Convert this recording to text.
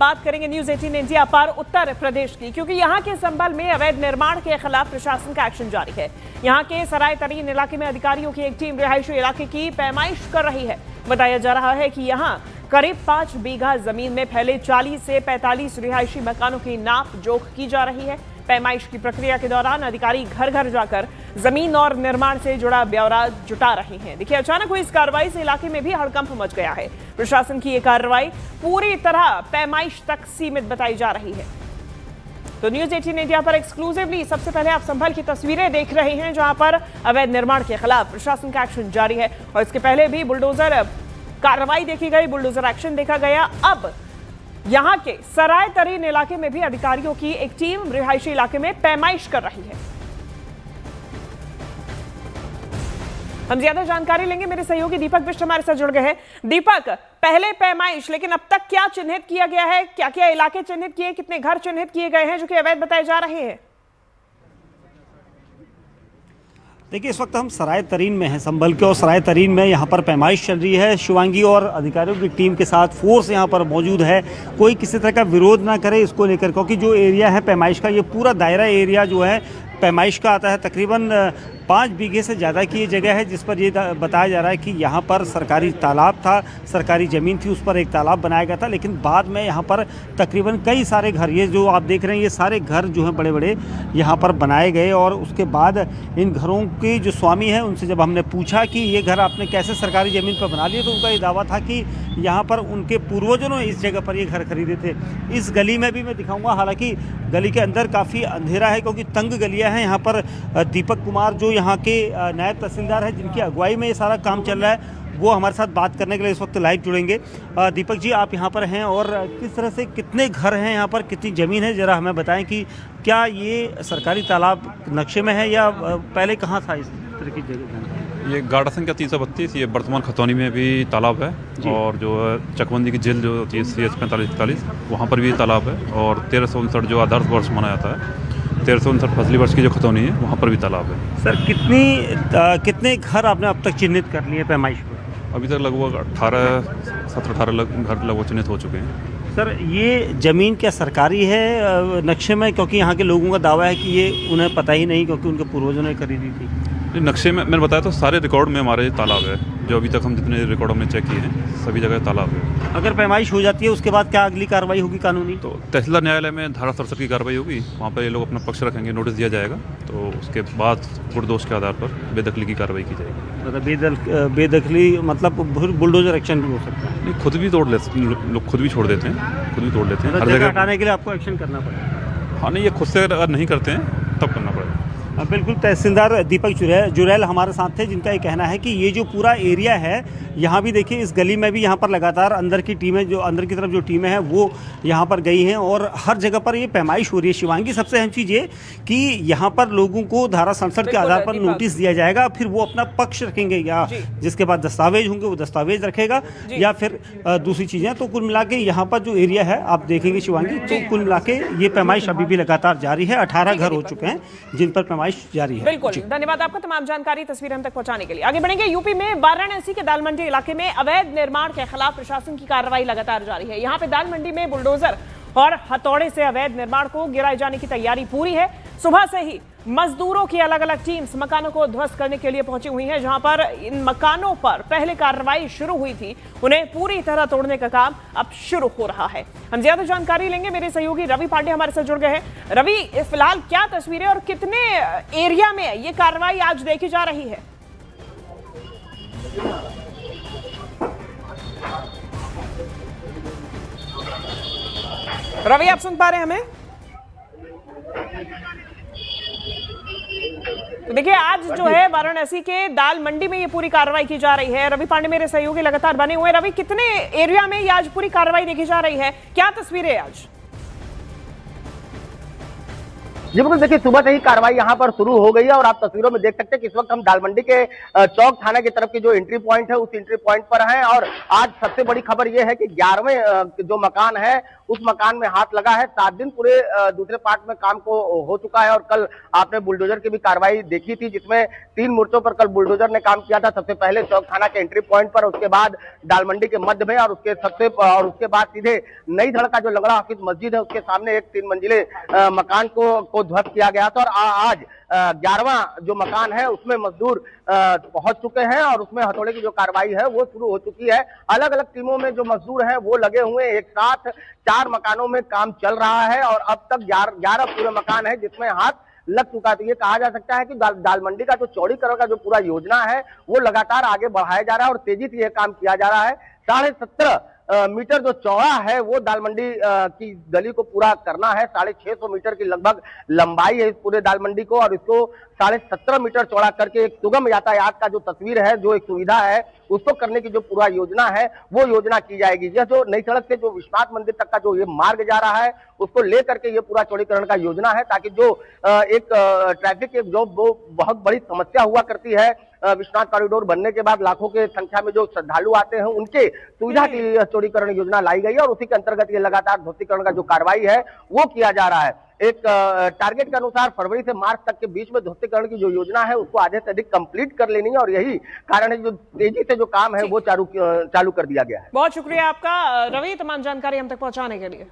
बात करेंगे news 18 India पर उत्तर प्रदेश की, क्योंकि यहां के संभल में अवैध निर्माण के खिलाफ प्रशासन का एक्शन जारी है। यहां के सराय तरीन इलाके में अधिकारियों की एक टीम रिहायशी इलाके की पैमाइश कर रही है। बताया जा रहा है कि यहां करीब 5 बीघा जमीन में फैले 40 से 45 रिहायशी मकानों की नाप जोख की जा रही है। पैमाइश की प्रक्रिया के दौरान अधिकारी घर घर जाकर जमीन और निर्माण से जुड़ा ब्यौरा जुटा रहे हैं। देखिए, अचानक हुई इस कार्रवाई से इलाके में भी हड़कंप मच गया है। प्रशासन की यह कार्रवाई पूरी तरह पैमाइश तक सीमित बताई जा रही है। तो न्यूज 18 इंडिया पर एक्सक्लूसिवली सबसे पहले आप संभल की तस्वीरें देख रहे हैं, जहां पर अवैध निर्माण के खिलाफ प्रशासन का एक्शन जारी है। और इसके पहले भी बुलडोजर कार्रवाई देखी गई, बुलडोजर एक्शन देखा गया। अब यहां के सराय तरीन इलाके में भी अधिकारियों की एक टीम रिहायशी इलाके में पैमाइश कर रही है। हम ज्यादा जानकारी लेंगे, मेरे सहयोगी दीपक बिष्ट हमारे साथ जुड़ गए हैं। दीपक, पहले पैमाइश, लेकिन अब तक क्या चिन्हित किया गया है? क्या क्या इलाके चिन्हित किए, कितने घर चिन्हित किए गए हैं जो कि अवैध बताए जा रहे हैं? देखिए, इस वक्त हम सराय तरीन में हैं, संभल के, और सराय तरीन में यहाँ पर पैमाइश चल रही है। शिवांगी और अधिकारियों की टीम के साथ फोर्स यहाँ पर मौजूद है। कोई किसी तरह का विरोध ना करे इसको लेकर, क्योंकि जो एरिया है पैमाइश का, ये पूरा दायरा एरिया जो है पैमाइश का आता है। तकरीबन 5 बीघे से ज़्यादा की ये जगह है, जिस पर ये बताया जा रहा है कि यहाँ पर सरकारी तालाब था, सरकारी ज़मीन थी, उस पर एक तालाब बनाया गया था। लेकिन बाद में यहाँ पर तकरीबन कई सारे घर, ये जो आप देख रहे हैं, ये सारे घर जो हैं बड़े बड़े यहाँ पर बनाए गए। और उसके बाद इन घरों के जो स्वामी हैं, उनसे जब हमने पूछा कि ये घर आपने कैसे सरकारी ज़मीन पर बना लिए, तो उनका ये दावा था कि यहाँ पर उनके पूर्वजों ने इस जगह पर ये घर खरीदे थे। इस गली में भी मैं दिखाऊँगा, हालाँकि गली के अंदर काफ़ी अंधेरा है क्योंकि तंग गलियाँ हैं। यहाँ पर दीपक कुमार जो यहाँ के नायब तहसीलदार हैं, जिनकी अगुवाई में ये सारा काम चल रहा है, वो हमारे साथ बात करने के लिए इस वक्त लाइव जुड़ेंगे। दीपक जी, आप यहाँ पर हैं और किस तरह से, कितने घर हैं यहाँ पर, कितनी ज़मीन है, ज़रा हमें बताएं कि क्या ये सरकारी तालाब नक्शे में है या पहले कहाँ था इस तरह की जगह? ये गाड़ा संख्या 332, ये वर्तमान खतौनी में भी तालाब है। और जो चकबंदी की जेल जो होती है CS 45-41, वहाँ पर भी तालाब है। और 1359 जो आदर्श वर्ष मनाया जाता है, 1359 फसली वर्ष की जो खतौनी है, वहाँ पर भी तालाब है। सर, कितने घर आपने अब तक चिन्हित कर लिए पैमाइश पर? अभी तक लगभग 17-18 घर लगभग चिन्हित हो चुके हैं। सर, ये ज़मीन क्या सरकारी है नक्शे में? क्योंकि यहाँ के लोगों का दावा है कि ये उन्हें पता ही नहीं, क्योंकि उनके पूर्वजों ने खरीदी थी। नक्शे में मैंने बताया तो सारे रिकॉर्ड में हमारे तालाब है। जो अभी तक हम जितने रिकॉर्ड हमने चेक किए हैं, सभी जगह तालाब है। अगर पैमाइश हो जाती है, उसके बाद क्या अगली कार्रवाई होगी कानूनी? तो तहसीलदार न्यायालय में धारा 67 की कार्रवाई होगी। वहाँ पर ये लोग अपना पक्ष रखेंगे, नोटिस दिया जाएगा, तो उसके बाद गुणदोष के आधार पर बेदखली की कार्रवाई की जाएगी। मतलब बेदखली मतलब बुलडोजर एक्शन भी हो सकता है? नहीं, खुद भी तोड़ लेते लोग, खुद भी छोड़ देते हैं, खुद भी तोड़ लेते हैं। हर जगह हटाने के लिए आपको एक्शन करना पड़ेगा? हाँ, नहीं, ये खुद से अगर नहीं करते हैं तब करना पड़ेगा। बिल्कुल, तहसीलदार दीपक जुरैल हमारे साथ थे, जिनका ये कहना है कि ये जो पूरा एरिया है, यहाँ भी देखिए, इस गली में भी यहाँ पर लगातार अंदर की टीमें, जो अंदर की तरफ जो टीमें हैं, वो यहाँ पर गई हैं और हर जगह पर ये पैमाइश हो रही है। शिवांगी, सबसे अहम चीज़ ये कि यहाँ पर लोगों को धारा 67 के आधार पर नोटिस दिया जाएगा, फिर वो अपना पक्ष रखेंगे, या जिसके बाद दस्तावेज होंगे वो दस्तावेज रखेगा, या फिर दूसरी चीज़ें। तो कुल मिला के यहाँ पर जो एरिया है, आप देखेंगे शिवांगी, तो कुल मिला के ये पैमाइश अभी भी लगातार जारी है। 18 घर हो चुके हैं जिन पर पैमाइश जारी है। बिल्कुल, धन्यवाद आपका तमाम जानकारी, तस्वीर हम तक पहुंचाने के लिए। आगे बढ़ेंगे। यूपी में वाराणसी के दाल मंडी इलाके में अवैध निर्माण के खिलाफ प्रशासन की कार्रवाई लगातार जारी है। यहां पे दाल मंडी में बुलडोजर और हथौड़े से अवैध निर्माण को गिराए जाने की तैयारी पूरी है। सुबह से ही मजदूरों की अलग अलग टीम्स मकानों को ध्वस्त करने के लिए पहुंची हुई हैं। जहां पर इन मकानों पर पहले कार्रवाई शुरू हुई थी, उन्हें पूरी तरह तोड़ने का काम अब शुरू हो रहा है। हम ज्यादा जानकारी लेंगे, मेरे सहयोगी रवि पांडे हमारे साथ जुड़ गए हैं। रवि, फिलहाल क्या तस्वीरें और कितने एरिया में ये कार्रवाई आज देखी जा रही है? रवि, आप सुन पा रहे हैं हमें? तो देखिए, आज जो है वाराणसी के दाल मंडी में ये पूरी कार्रवाई की जा रही है। रवि पांडे मेरे सहयोगी लगातार बने हुए हैं। रवि, कितने एरिया में ये आज पूरी कार्रवाई देखी जा रही है? क्या तस्वीरें आज? जी बिल्कुल, देखिए सुबह से ही कार्रवाई यहाँ पर शुरू हो गई है और आप तस्वीरों में देख सकते हैं कि इस वक्त हम दाल मंडी के चौक थाना की तरफ की जो एंट्री पॉइंट है उस एंट्री पॉइंट पर हैं। और आज सबसे बड़ी खबर यह है कि 11वें जो मकान है उस मकान में हाथ लगा है। 7 दिन पूरे दूसरे पार्ट में काम को हो चुका है और कल आपने बुलडोजर की भी कार्रवाई देखी थी, जिसमें 3 मोर्चों पर कल बुलडोजर ने काम किया था। सबसे पहले चौक थाना के एंट्री पॉइंट पर, उसके बाद दाल मंडी के मध्य में और उसके बाद सीधे नई धड़ का जो लंगड़ा हाफिज मस्जिद है उसके सामने एक 3 मंजिले मकान को ध्वस्त किया गया था। और आज 11वां जो मकान है उसमें मजदूर पहुंच चुके हैं और उसमें हथौड़े की जो कार्रवाई है वो शुरू हो चुकी है। अलग अलग टीमों में जो मजदूर हैं वो लगे हुए, एक साथ 4 मकानों में काम चल रहा है और अब तक 11 पूरे मकान है जिसमें हाथ लग चुका है। तो ये कहा जा सकता है कि दाल मंडी का जो चौड़ीकरण का जो पूरा योजना है वो लगातार आगे बढ़ाया जा रहा है और तेजी से यह काम किया जा रहा है। 17.5 मीटर जो चौड़ा है वो दाल मंडी की गली को पूरा करना है। 650 मीटर की लगभग लंबाई है इस पूरे दाल मंडी को और इसको 17.5 मीटर चौड़ा करके एक सुगम यातायात का जो तस्वीर है, जो एक सुविधा है उसको करने की जो पूरा योजना है वो योजना की जाएगी। यह जो नई सड़क से जो विश्वनाथ मंदिर तक का जो ये मार्ग जा रहा है उसको लेकर के ये पूरा चौड़ीकरण का योजना है, ताकि जो एक ट्रैफिक की जो बहुत बड़ी समस्या हुआ करती है विश्वनाथ कॉरिडोर बनने के बाद लाखों के संख्या में जो श्रद्धालु आते हैं उनके सुविधा की चौड़ीकरण योजना लाई गई है और उसी के अंतर्गत ये लगातार ध्वस्तीकरण का जो कार्रवाई है वो किया जा रहा है। एक टारगेट के अनुसार फरवरी से मार्च तक के बीच में ध्वस्तीकरण की जो योजना है उसको आधे से अधिक कंप्लीट कर लेनी है और यही कारण है जो तेजी से जो काम है वो चालू कर दिया गया है। बहुत शुक्रिया आपका रवि, तमाम जानकारी हम तक पहुंचाने के लिए।